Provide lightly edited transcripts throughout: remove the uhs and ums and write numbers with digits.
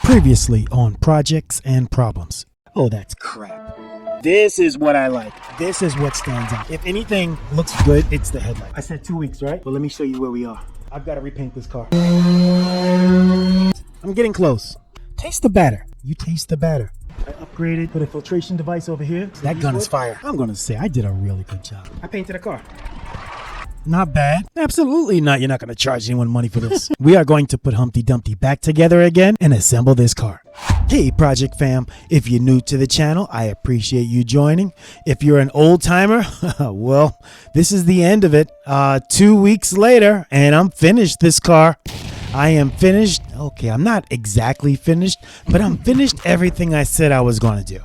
Previously on Projects and Problems. Oh, that's crap. This is what I like. This is what stands out. If anything looks good, it's the headlight. I said 2 weeks, right? Well, let me show you where we are. I've got to repaint this car. I'm getting close. Taste the batter. You taste the batter. I upgraded, put a filtration device over here. That gun is fire. I'm going to say I did a really good job. I painted a car. Not bad. Absolutely not. You're not going to charge anyone money for this. We are going to put Humpty Dumpty back together again and assemble this car. Hey, Project Fam. If you're new to the channel, I appreciate you joining. If you're an old timer, well, this is the end of it. 2 weeks later, and I'm finished this car. I am finished. Okay, I'm not exactly finished, but I'm finished everything I said I was going to do.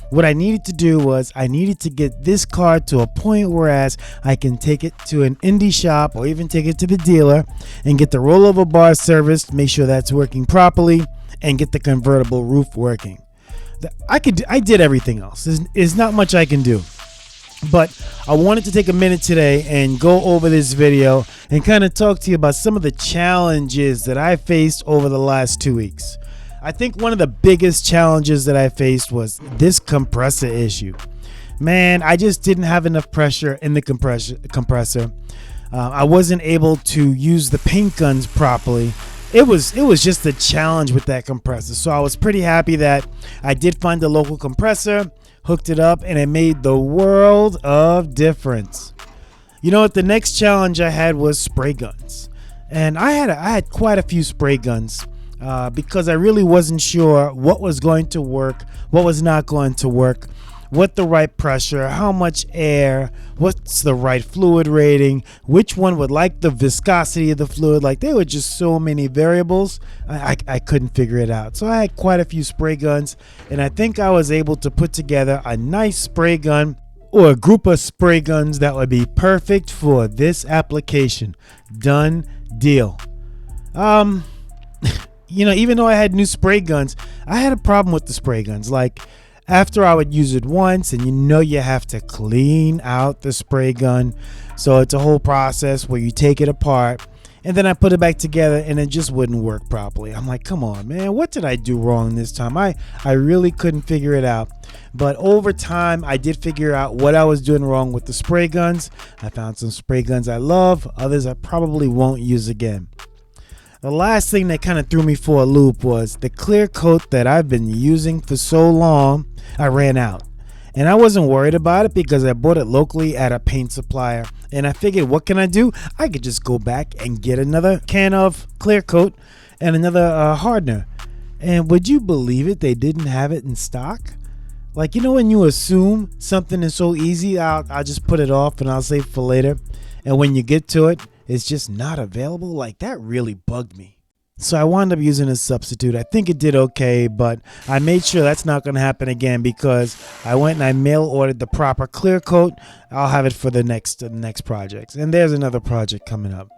What I needed to do was I needed to get this car to a point whereas I can take it to an indie shop or even take it to the dealer and get the rollover bar serviced, make sure that's working properly, and get the convertible roof working. I did everything else. There's not much I can do. But I wanted to take a minute today and go over this video and kind of talk to you about some of the challenges that I faced over the last 2 weeks. I think one of the biggest challenges that I faced was this compressor issue. Man, I just didn't have enough pressure in the compressor. I wasn't able to use the paint guns properly. It was just a challenge with that compressor. So I was pretty happy that I did find a local compressor, hooked it up, and it made the world of difference. You know what? The next challenge I had was spray guns. And I had quite a few spray guns. Because I really wasn't sure what was going to work, what was not going to work, what the right pressure, how much air, what's the right fluid rating, which one would like the viscosity of the fluid. Like, there were just so many variables, I couldn't figure it out. So I had quite a few spray guns, and I think I was able to put together a nice spray gun or a group of spray guns that would be perfect for this application. Done deal. You know, even though I had new spray guns, I had a problem with the spray guns. Like, after I would use it once, and you have to clean out the spray gun. So it's a whole process where you take it apart, and then I put it back together, and it just wouldn't work properly. I'm like, come on, man, what did I do wrong this time? I really couldn't figure it out. But over time, I did figure out what I was doing wrong with the spray guns. I found some spray guns I love, others I probably won't use again. The last thing that kind of threw me for a loop was the clear coat that I've been using for so long. I ran out, and I wasn't worried about it because I bought it locally at a paint supplier, and I figured, what can I do? I could just go back and get another can of clear coat and another hardener. And would you believe it? They didn't have it in stock. Like, you know, when you assume something is so easy, I'll just put it off and I'll save it for later, and when you get to it, it's just not available. Like, that really bugged me. So I wound up using a substitute. I think it did okay, but I made sure that's not going to happen again because I went and I mail ordered the proper clear coat. I'll have it for the next projects. And there's another project coming up.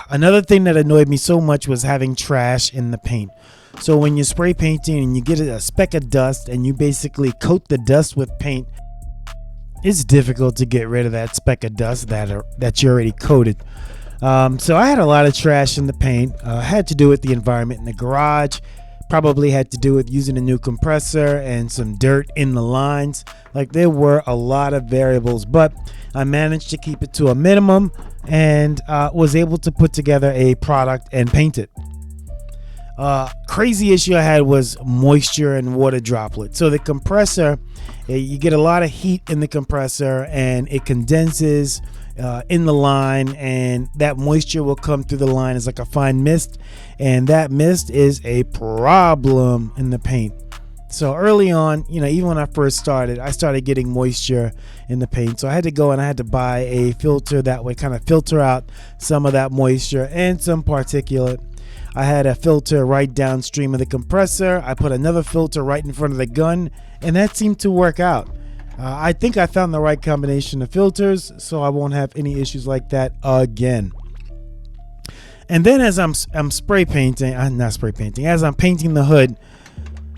Another thing that annoyed me so much was having trash in the paint. So when you're spray painting and you get a speck of dust and you basically coat the dust with paint, it's difficult to get rid of that speck of dust that you already coated. So I had a lot of trash in the paint. Had to do with the environment in the garage. Probably had to do with using a new compressor and some dirt in the lines. Like, there were a lot of variables, but I managed to keep it to a minimum and was able to put together a product and paint it. Crazy issue I had was moisture and water droplets. So the compressor, you get a lot of heat in the compressor and it condenses in the line, and that moisture will come through the line as like a fine mist, and that mist is a problem in the paint. So early on, you know, even when I first started, I started getting moisture in the paint. So I had to go and I had to buy a filter that would kind of filter out some of that moisture and some particulate. I had a filter right downstream of the compressor. I put another filter right in front of the gun, and that seemed to work out. I think I found the right combination of filters, so I won't have any issues like that again. And then as I'm spray painting, as I'm painting the hood,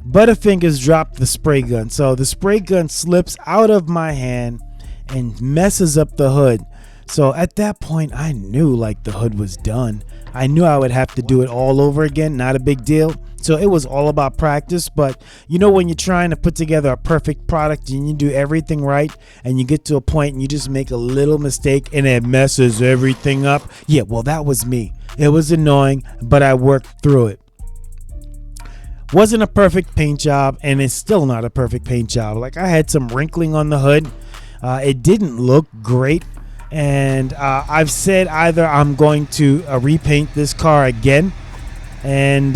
Butterfingers dropped the spray gun. So the spray gun slips out of my hand and messes up the hood. So at that point, I knew like the hood was done. I knew I would have to do it all over again. Not a big deal. So it was all about practice. But you know, when you're trying to put together a perfect product and you do everything right and you get to a point and you just make a little mistake and it messes everything up. Yeah, well, that was me. It was annoying, but I worked through it. Wasn't a perfect paint job, and it's still not a perfect paint job. Like, I had some wrinkling on the hood. It didn't look great. And I've said either I'm going to repaint this car again, and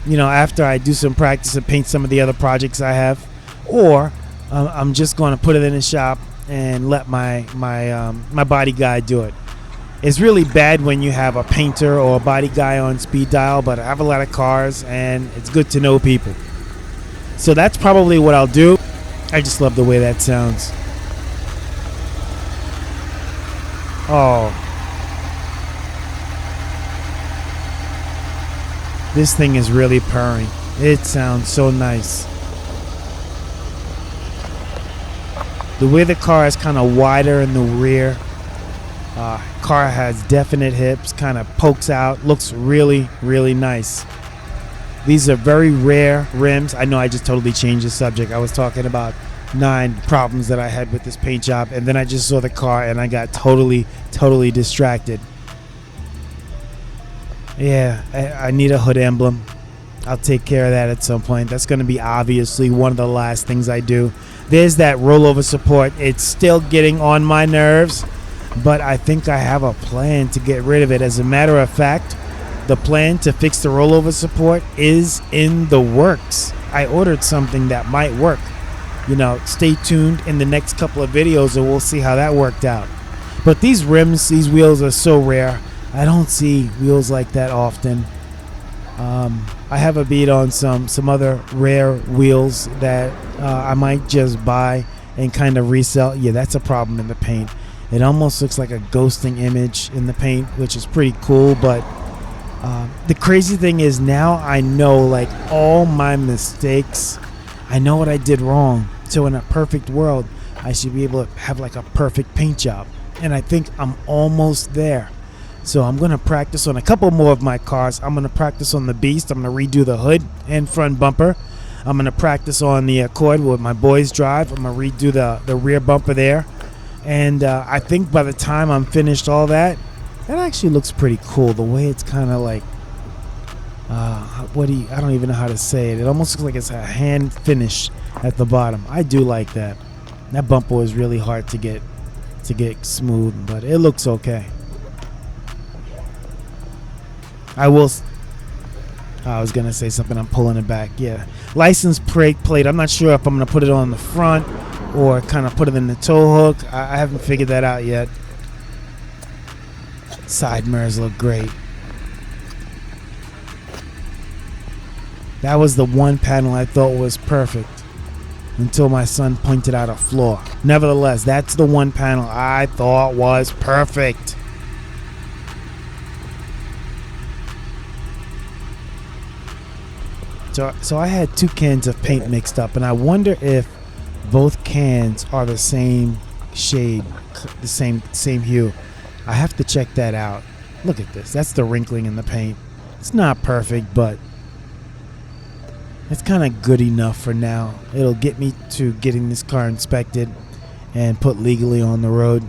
you know, after I do some practice and paint some of the other projects I have, or I'm just going to put it in the shop and let my body guy do it. It's really bad when you have a painter or a body guy on speed dial, but I have a lot of cars and it's good to know people. So that's probably what I'll do. I just love the way that sounds. Oh. This thing is really purring. It sounds so nice. The way the car is kind of wider in the rear. Car has definite hips, kind of pokes out, looks really, really nice. These are very rare rims. I know I just totally changed the subject. I was talking about 9 problems that I had with this paint job, and then I just saw the car and I got totally distracted. Yeah, I need a hood emblem. I'll take care of that at some point. That's going to be obviously one of the last things I do. There's that rollover support. It's still getting on my nerves, but I think I have a plan to get rid of it. As a matter of fact, the plan to fix the rollover support is in the works. I ordered something that might work. You know, stay tuned in the next couple of videos and we'll see how that worked out. But these rims, these wheels are so rare. I don't see wheels like that often. I have a beat on some other rare wheels that I might just buy and kind of resell. Yeah, that's a problem in the paint. It almost looks like a ghosting image in the paint, which is pretty cool. But the crazy thing is now I know, like, all my mistakes. I know what I did wrong. So in a perfect world, I should be able to have like a perfect paint job. And I think I'm almost there. So I'm going to practice on a couple more of my cars. I'm going to practice on the Beast. I'm going to redo the hood and front bumper. I'm going to practice on the Accord with my boys drive. I'm going to redo the rear bumper there. And I think by the time I'm finished all that, that actually looks pretty cool. The way it's kind of like, I don't even know how to say it. It almost looks like it's a hand finish at the bottom. I do like that. That bumper was really hard to get smooth, but it looks okay. I was gonna say something. I'm pulling it back. Yeah, license plate. I'm not sure if I'm gonna put it on the front or kind of put it in the tow hook. I haven't figured that out yet. Side mirrors look great. That was the one panel I thought was perfect until my son pointed out a flaw. Nevertheless, that's the one panel I thought was perfect. So I had 2 cans of paint mixed up, and I wonder if both cans are the same shade, the same hue. I have to check that out. Look at this. That's the wrinkling in the paint. It's not perfect, but it's kind of good enough for now. It'll get me to getting this car inspected and put legally on the road.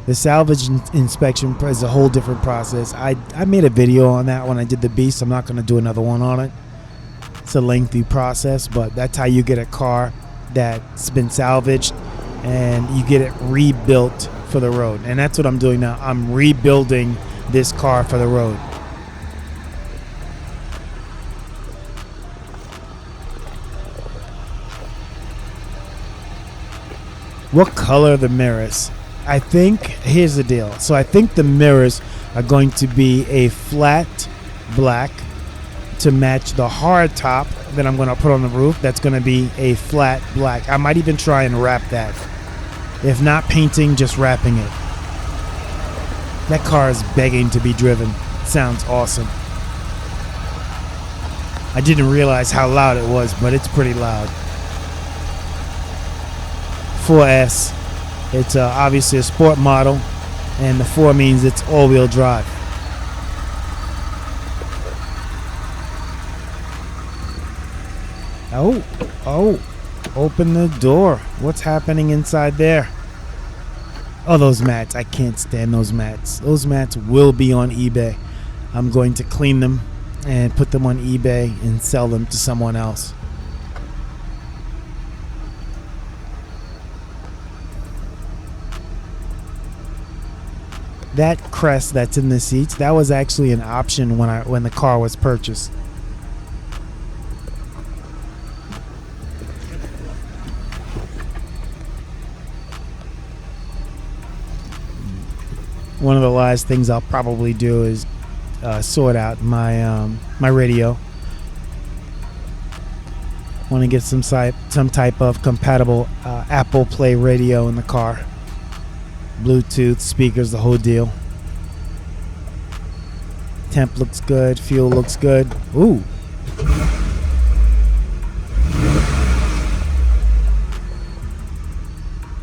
The salvage inspection is a whole different process. I made a video on that when I did the Beast. I'm not going to do another one on it. It's a lengthy process, but that's how you get a car that's been salvaged and you get it rebuilt for the road. And that's what I'm doing now. I'm rebuilding this car for the road. What color are the mirrors? I think, here's the deal. So I think the mirrors are going to be a flat black to match the hard top that I'm going to put on the roof. That's going to be a flat black. I might even try and wrap that. If not painting, just wrapping it. That car is begging to be driven. It sounds awesome. I didn't realize how loud it was, but it's pretty loud. 4S. It's obviously a sport model, and the 4 means it's all-wheel drive. Oh, open the door. What's happening inside there? Oh, those mats. I can't stand those mats. Those mats will be on eBay. I'm going to clean them and put them on eBay and sell them to someone else. That crest that's in the seats, that was actually an option when the car was purchased. One of the last things I'll probably do is sort out my my radio. Want to get some type of compatible Apple Play radio in the car. Bluetooth, speakers, the whole deal. Temp looks good, fuel looks good. Ooh.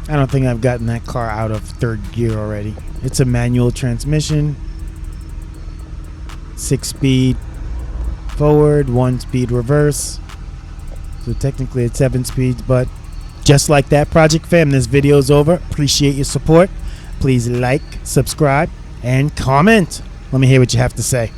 I don't think I've gotten that car out of third gear already. It's a manual transmission. 6-speed forward, 1-speed reverse. So technically it's 7 speeds, but just like that, Project Fam, this video is over. Appreciate your support. Please like, subscribe, and comment. Let me hear what you have to say.